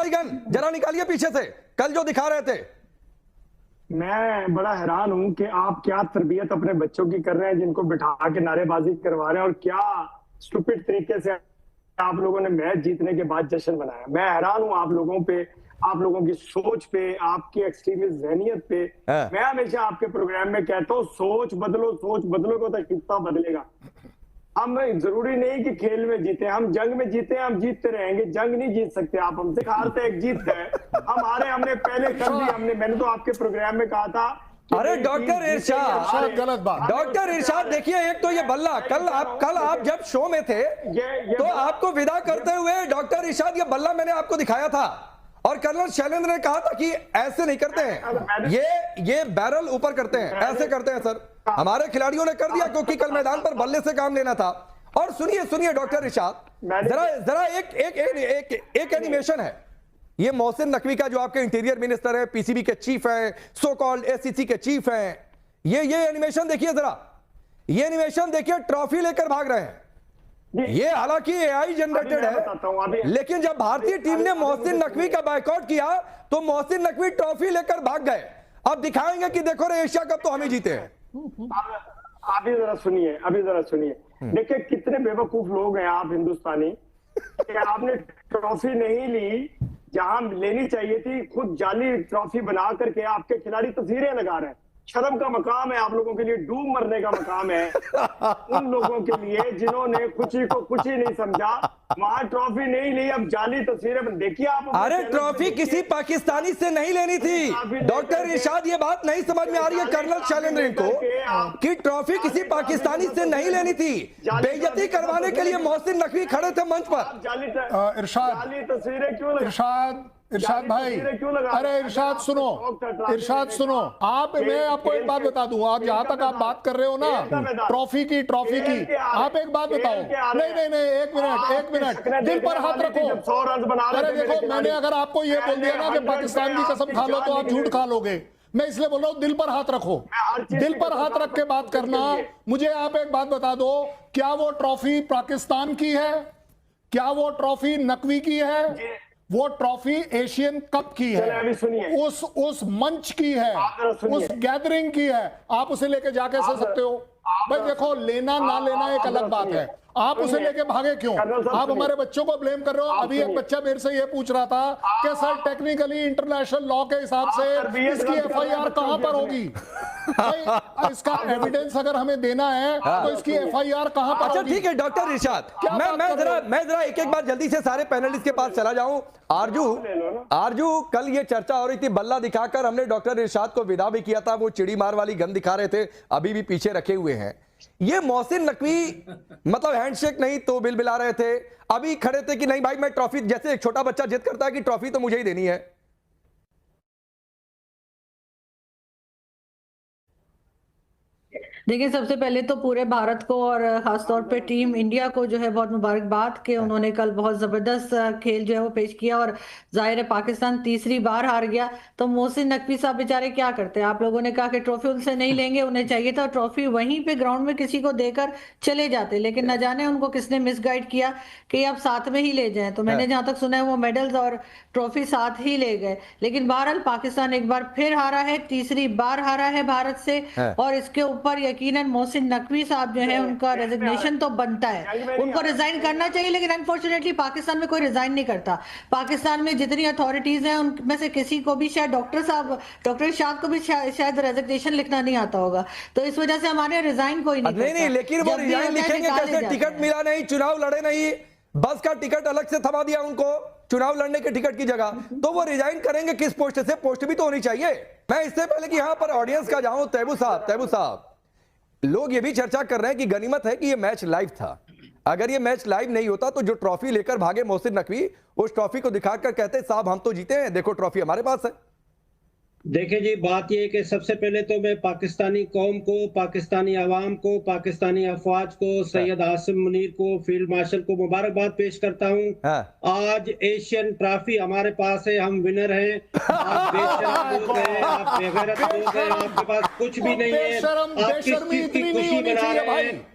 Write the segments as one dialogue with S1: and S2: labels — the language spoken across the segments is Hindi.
S1: वाली गन जरा निकालिए पीछे से, कल जो दिखा रहे थे।
S2: मैं बड़ा हैरान हूं कि आप क्या तरबियत अपने बच्चों की कर रहे हैं, जिनको बिठा के नारेबाजी करवा रहे हैं, और क्या स्टूपिड तरीके से आप लोगों ने मैच जीतने के बाद जश्न मनाया। मैं हैरान हूं आप लोगों पे, आप लोगों की सोच पे, आपकी एक्सट्रीमिस्ट जहनियत पे। मैं हमेशा आपके प्रोग्राम में कहता हूँ सोच बदलो तो खिता बदलेगा। हम जरूरी नहीं कि खेल में जीते, हम जंग में जीते हैं, हम जीतते रहेंगे। जंग नहीं जीत सकते आप हमसे, हारते एक जीत गए, हम हारे, हमने पहले कर दी। मैंने तो आपके प्रोग्राम में कहा था।
S1: अरे डॉक्टर इरशाद,
S3: गलत बात।
S1: डॉक्टर इरशाद देखिए, एक तो ये बल्ला, कल आप जब शो में थे तो आपको विदा करते हुए डॉक्टर इरशाद ये बल्ला मैंने आपको दिखाया था, और कर्नल शैलेंद्र ने कहा था कि ऐसे नहीं करते हैं, ये बैरल ऊपर करते हैं, ऐसे करते हैं सर। हमारे खिलाड़ियों ने कर दिया क्योंकि कल मैदान पर बल्ले से काम लेना था। और सुनिए डॉक्टर इरशाद, जरा एक एनिमेशन है, ये मोहसिन नकवी का जो आपके इंटीरियर मिनिस्टर है, पीसीबी के चीफ हैं, सो कॉल्ड एसीसी के चीफ हैं, ये एनिमेशन देखिए जरा, ये एनिमेशन देखिए, ट्रॉफी लेकर भाग रहे हैं। ये हालांकि एआई जनरेटेड है, लेकिन जब भारतीय टीम ने मोहसिन नकवी का बायकॉट किया तो मोहसिन नकवी ट्रॉफी लेकर भाग गए। अब दिखाएंगे कि देखो रे एशिया कप तो हम ही जीते हैं।
S2: अभी जरा सुनिए, देखिए कितने बेवकूफ लोग हैं आप हिंदुस्तानी, कि आपने ट्रॉफी नहीं ली जहां लेनी चाहिए थी, खुद जाली ट्रॉफी बना करके आपके खिलाड़ी तस्वीरें लगा रहे हैं। शर्म का मकाम है आप लोगों के लिए, डूब मरने का मकाम है उन लोगों के लिए जिन्होंने खुशी को खुशी नहीं समझा, वहां ट्रॉफी नहीं ली, अब जाली तस्वीरें देखिए आप।
S1: अरे ट्रॉफी किसी पाकिस्तानी से नहीं लेनी थी डॉक्टर इरशाद, ये बात नहीं समझ में आ रही है कर्नल शैलेंद्र को कि ट्रॉफी किसी पाकिस्तानी से नहीं लेनी थी। बेइज्जती करवाने के लिए मोहसिन नकवी खड़े थे मंच पर।
S2: जाली तस्वीरें क्यों लगा?
S3: इरशाद भाई, अरे इरशाद सुनो, मैं आपको एक बात बता दूं, आप जहां तक आप बात कर रहे हो ना ट्रॉफी की, आप एक बात बताओ। नहीं, एक मिनट, दिल पर हाथ रखो। अरे देखो, मैंने अगर आपको ये बोल दिया ना कि पाकिस्तान की कसम खा लो तो आप झूठ खा लोगे, मैं इसलिए बोल रहा हूं दिल पर हाथ रखो, दिल पर हाथ रख के बात करना। मुझे आप एक बात बता दो, क्या वो ट्रॉफी पाकिस्तान की है? क्या वो ट्रॉफी नकवी की है? वो ट्रॉफी एशियन कप की है, उस मंच की है, उस गैदरिंग की है। आप उसे लेके जा कैसे सकते हो भाई? देखो, लेना ना लेना एक अलग बात है, आप उसे लेके भागे क्यों? आप हमारे बच्चों को ब्लेम कर रहे हो। अभी एक बच्चा मेरे से ये पूछ रहा था कि सर टेक्निकली इंटरनेशनल लॉ के हिसाब से इसकी एफआईआर कहां पर होगी? भाई इसका एविडेंस अगर हमें देना है तो इसकी एफआईआर कहां पर?
S1: अच्छा ठीक है डॉक्टर इरशाद, मैं जरा एक बात जल्दी से सारे पैनलिस्ट के पास चला जाऊं। आरजू, कल ये चर्चा हो रही थी, बल्ला दिखाकर हमने डॉक्टर इरशाद को विदा भी किया था, वो चिड़ी मार वाली गन दिखा रहे थे, अभी भी पीछे रखे हुए हैं। ये मोहसिन नकवी मतलब हैंडशेक नहीं तो बिलबिला रहे थे, अभी खड़े थे कि नहीं भाई मैं ट्रॉफी, जैसे एक छोटा बच्चा जिद करता है कि ट्रॉफी तो मुझे ही देनी है।
S4: देखिए, सबसे पहले तो पूरे भारत को और खासतौर पे टीम इंडिया को जो है बहुत मुबारकबाद कि उन्होंने कल बहुत जबरदस्त खेल जो है वो पेश किया, और जाहिर है पाकिस्तान तीसरी बार हार गया। तो मोहसिन नकवी साहब बेचारे क्या करते हैं? आप लोगों ने कहा कि ट्रॉफी उनसे नहीं लेंगे, उन्हें चाहिए था ट्रॉफी वहीं पे ग्राउंड में किसी को देकर चले जाते, लेकिन न जाने उनको किसने मिसगाइड किया कि आप साथ में ही ले जाएं। तो मैंने जहां तक सुना है वो मेडल्स और ट्रॉफी साथ ही ले गए। लेकिन बहरहाल पाकिस्तान एक बार फिर हारा है, तीसरी बार हारा है भारत से, और इसके ऊपर यकीनन मोहसिन नकवी साहब जो है उनका रेजिग्नेशन तो बनता है, उनको रिजाइन करना चाहिए। लेकिन अनफॉर्चुनेटली पाकिस्तान में कोई रिजाइन नहीं करता। पाकिस्तान में जितनी अथॉरिटीज हैं उनमें से किसी को भी, शायद डॉक्टर शाह को भी शायद रेजिग्नेशन लिखना नहीं आता होगा, तो इस वजह से हमारे रिजाइन कोई नहीं।
S1: लेकिन वो रिजाइन लिखेंगे कैसे? टिकट मिला नहीं, चुनाव लड़े नहीं, बस का टिकट अलग से थमा दिया उनको चुनाव लड़ने के टिकट की जगह, तो वो रिजाइन करेंगे किस पोस्ट से? पोस्ट भी तो होनी चाहिए। मैं इससे पहले कि यहां पर ऑडियंस का जाऊं, तैयबू साहब, लोग ये भी चर्चा कर रहे हैं कि गनीमत है कि ये मैच लाइव था। अगर ये मैच लाइव नहीं होता तो जो ट्रॉफी लेकर भागे मोहसिन नकवी, उस ट्रॉफी को दिखाकर कहते साहब हम तो जीते हैं, देखो ट्रॉफी हमारे पास है।
S5: देखिए जी, बात यह है कि सबसे पहले तो मैं पाकिस्तानी कौम को, पाकिस्तानी अवाम को, पाकिस्तानी अफवाज को, सैयद हासिम मुनीर को, फील्ड मार्शल को मुबारकबाद पेश करता हूं। आज एशियन ट्रॉफी हमारे पास है, हम विनर हैं। आप बेशरम लोग हैं, आप बेगैरत लोग हैं, आपके पास कुछ भी नहीं है, आप किस चीज की खुशी मना रहे हैं?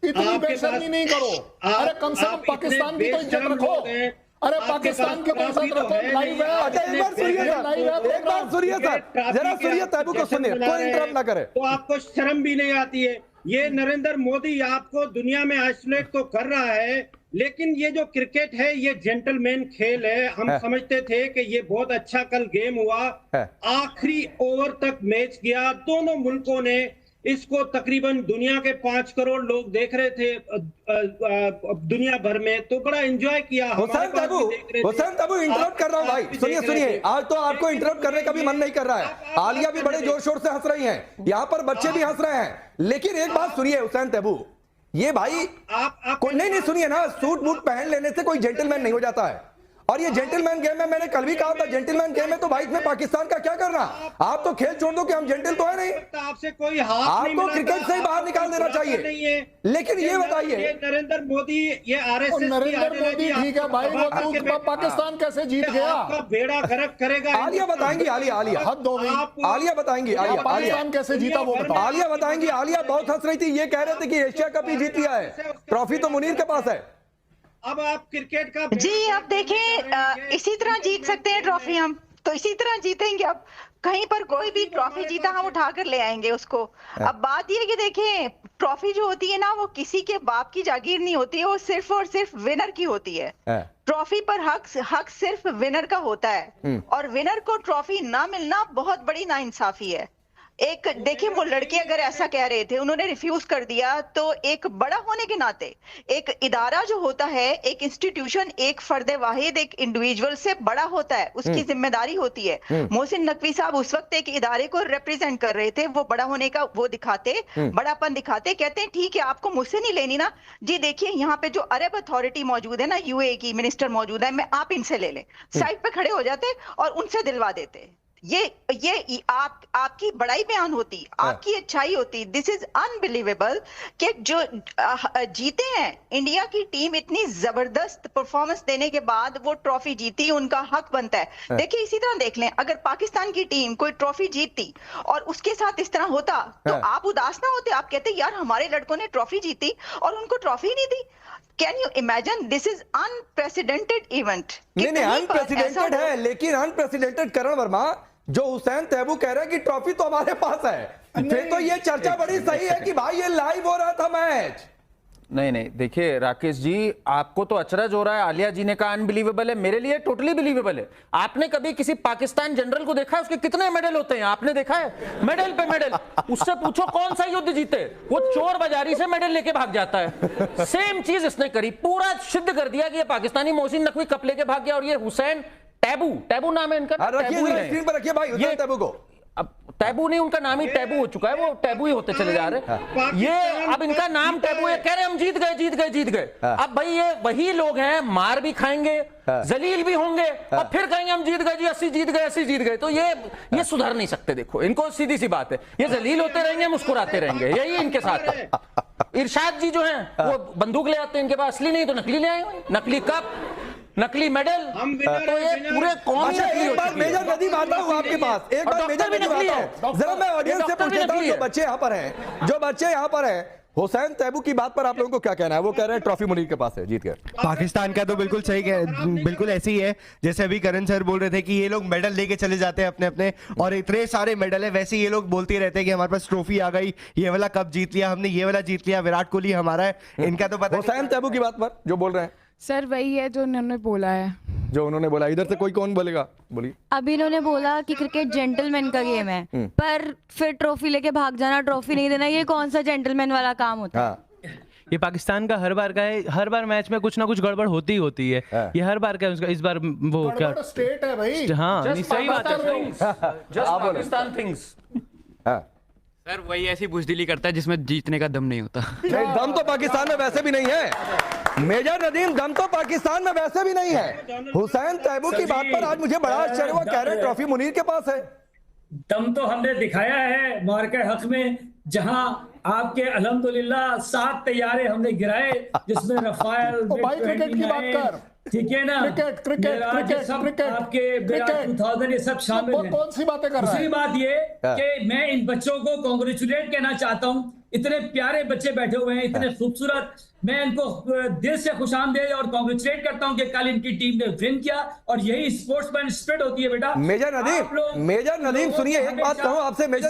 S3: इतनी बेशर्मी नहीं करो। अरे कम से कम पाकिस्तान की तो इज्जत रखो। अरे पाकिस्तान के पास लाइव है।
S1: अच्छा एक बार सुनिए सर, एक बार सुनिए सर, जरा सुनिए, तैबू को सुनिए, कोई इंटरप्ट ना करे।
S5: तो आपको शर्म भी नहीं आती है? ये नरेंद्र मोदी आपको दुनिया में आइसोलेट तो कर रहा है, लेकिन ये जो क्रिकेट है ये जेंटलमैन खेल है। हम समझते थे कि ये बहुत अच्छा कल गेम हुआ, आखिरी ओवर तक मैच गया, दोनों मुल्कों ने इसको तकरीबन दुनिया के 5 करोड़ लोग देख रहे थे दुनिया भर में, तो बड़ा एंजॉय किया।
S1: हुसैन तैबू इंटरप्ट कर रहा हूं भाई, सुनिए सुनिए, आज तो आपको इंटरप्ट करने का भी मन नहीं कर रहा है। आलिया भी बड़े जोर शोर से हंस रही हैं, यहाँ पर बच्चे भी हंस रहे हैं, लेकिन एक बात सुनिए हुसैन तैबू, ये भाई नहीं सुनिए ना, सूट बूट पहन लेने से कोई जेंटलमैन नहीं हो जाता है। और ये जेंटलमैन गेम है, मैंने कल भी कहा था जेंटलमैन गेम है, तो भाई इसमें पाकिस्तान का क्या करना? आप तो खेल छोड़ दो कि हम जेंटल तो है नहीं,
S5: आपसे कोई हाथ
S1: आपको क्रिकेट से ही बाहर निकाल देना चाहिए। लेकिन ये बताइए,
S5: नरेंद्र मोदी, ये आरएसएस,
S3: नरेंद्र मोदी ठीक है भाई, वो पाकिस्तान कैसे जीत गया?
S5: आपका बेड़ा गर्क करेगा।
S1: आलिया बताएंगी, आलिया
S3: हद हो गई।
S1: आलिया बताएंगी,
S3: पाकिस्तान कैसे जीता वो बताओ।
S1: आलिया बताएंगी। आलिया बहुत हंस रही थी, ये कह रहे थे कि एशिया कप ही जीत लिया है, ट्रॉफी तो मुनीर के पास है।
S5: अब आप क्रिकेट का
S6: जी, अब देखें, इसी तरह जीत सकते हैं ट्रॉफी, हम तो इसी तरह जीतेंगे। अब कहीं पर कोई भी ट्रॉफी जीता हम उठा कर ले आएंगे उसको। अब बात यह कि देखें, ट्रॉफी जो होती है ना, वो किसी के बाप की जागीर नहीं होती है, वो सिर्फ और सिर्फ विनर की होती है। ट्रॉफी पर हक सिर्फ विनर का होता है, और विनर को ट्रॉफी ना मिलना बहुत बड़ी नाइंसाफी है। एक देखिए, वो लड़के अगर ऐसा कह रहे थे, उन्होंने रिफ्यूज कर दिया, तो एक बड़ा होने के नाते एक इदारा जो होता है, एक इंस्टीट्यूशन, एक फर्द वाहिद, एक इंडिविजुअल से बड़ा होता है, उसकी जिम्मेदारी होती है। मोहसिन नकवी साहब उस वक्त एक इदारे को रिप्रेजेंट कर रहे थे, वो बड़ा होने का वो दिखाते, बड़ापन दिखाते, कहते हैं ठीक है आपको मुझसे नहीं लेनी ना जी, देखिए यहाँ पे जो अरब अथॉरिटी मौजूद है ना, यूएई की मिनिस्टर मौजूद है, मैं आप इनसे ले लें। साइड पे खड़े हो जाते और उनसे दिलवा देते। ये आपकी बड़ाई बयान होती, आपकी अच्छाई होती। दिस इज अनबिलीवेबल कि जो जीते हैं, इंडिया की टीम इतनी जबरदस्त परफॉर्मेंस देने के बाद वो ट्रॉफी जीती, उनका हक बनता है। देखिए इसी तरह देख लें, अगर पाकिस्तान की टीम कोई ट्रॉफी जीतती और उसके साथ इस तरह होता, तो आप उदास ना होते? आप कहते यार हमारे लड़कों ने ट्रॉफी जीती और उनको ट्रॉफी नहीं दी। Can you imagine? This is unprecedented event.
S1: नहीं अनप्रेसिडेंटेड है, लेकिन अनप्रेसिडेंटेड करण वर्मा, जो हुसैन तैबू कह रहा है कि ट्रॉफी तो हमारे पास है, फिर तो ये चर्चा बड़ी सही है कि भाई ये लाइव हो रहा था मैच।
S7: नहीं देखिए राकेश जी, आपको तो अचरज हो रहा है, आलिया जी ने कहा अनबिलीवेबल है, मेरे लिए टोटली बिलीवेबल है। आपने कभी किसी पाकिस्तान जनरल को देखा है? उसके कितने मेडल होते हैं आपने देखा है? मेडल पे मेडल। उससे पूछो कौन सा युद्ध जीते, वो चोर बाजारी से मेडल लेके भाग जाता है। सेम चीज इसने करी, पूरा सिद्ध कर दिया कि ये पाकिस्तानी मोहसिन नकवी कप लेके भाग गया, और ये हुसैन टैबू नाम है इनका,
S1: स्क्रीन पर रखिए भाई हुसैन तैबू को।
S7: अब टैबू नहीं, उनका नाम ही टैबू हो चुका है, वो टैबू ही होते चले जा रहे हैं। ये अब इनका नाम टैबू है, कह रहे हम जीत गए। अब भाई ये वही लोग हैं, मार भी खाएंगे, जलील भी होंगे, और फिर कहेंगे हम जीत गए जी, 80 जीत गए। तो ये सुधर नहीं सकते। देखो इनको सीधी सी बात है, ये जलील होते रहेंगे, मुस्कुराते रहेंगे, यही इनके साथ है। इरशाद जी जो हैं वो बंदूक ले आते हैं, इनके पास असली नहीं तो नकली ले आए, नकली कप, नकली मेडल, तो ये पूरे कौन सी
S1: एक बार मेजर नदीम आता हूं आपके पास, एक बार मेजर नदीम आता हूं, जरा मैं ऑडियंस से पूछ लेता हूं, जो बच्चे यहाँ पर हैं, हुसैन तैबू की बात पर आप लोगों को क्या कहना है? वो कह रहे हैं ट्रॉफी मुनीर के पास है, जीत गए।
S8: पाकिस्तान का तो बिल्कुल सही, बिल्कुल ऐसे ही है जैसे अभी करण सर बोल रहे थे कि ये लोग मेडल लेके चले जाते हैं अपने अपने, और इतने सारे मेडल है, वैसे ये लोग बोलते रहते हैं कि हमारे पास ट्रॉफी आ गई, ये वाला कप जीत लिया हमने, ये वाला जीत लिया, विराट कोहली हमारा है। इनका तो पता
S1: हुसैन तैबू की बात पर जो बोल रहे हैं
S9: सर, वही है जो उन्होंने बोला है,
S1: जो उन्होंने बोला। इधर से कोई कौन बोलेगा? बोलिए।
S10: अभी इन्होंने बोला कि क्रिकेट जेंटलमैन का गेम है, पर फिर ट्रॉफी लेके भाग जाना, ट्रॉफी नहीं देना, ये कौन सा जेंटलमैन वाला काम होता है?
S11: ये पाकिस्तान का हर बार का है, हर बार मैच में कुछ ना कुछ गड़बड़ होती है। ये हर बार का है उसका, इस बार वो क्या
S3: स्टेट है भाई।
S11: हाँ सही बात
S7: है।
S12: सर वही ऐसी बुजदिली करता है जिसमें जीतने का दम नहीं होता।
S1: दम तो पाकिस्तान में वैसे भी नहीं है मेजर नदीम, दम तो पाकिस्तान में वैसे भी नहीं है। हुसैन तैबू की बात पर आज मुझे बड़ा आश्चर्य हुआ, कह रहे ट्रॉफी मुनीर के पास है।
S13: दम तो हमने दिखाया है मार्के हक में, जहां आपके अल्हम्दुलिल्लाह 7 तैयारे हमने गिराए, जिसमें रफाल
S3: क्रिकेट की बात कर,
S13: ठीक है ना?
S3: क्रिकेट
S13: मेराज, ये सब आपके विराट 2000 ये सब शामिल है।
S3: कौन सी बातें कर रहा है?
S13: दूसरी बात ये कि मैं इन बच्चों को कांग्रेचुलेट कहना चाहता हूं। इतने प्यारे बच्चे बैठे हुए हैं, इतने खूबसूरत। मैं इनको दिल से खुशामदीद और कांग्रेचुलेट करता हूं कि कल इनकी टीम ने विन किया, और यही स्पोर्ट्समैन स्पिरिट होती है बेटा।
S1: मेजर नदीम सुनिए, एक बात कहूं आपसे मेजर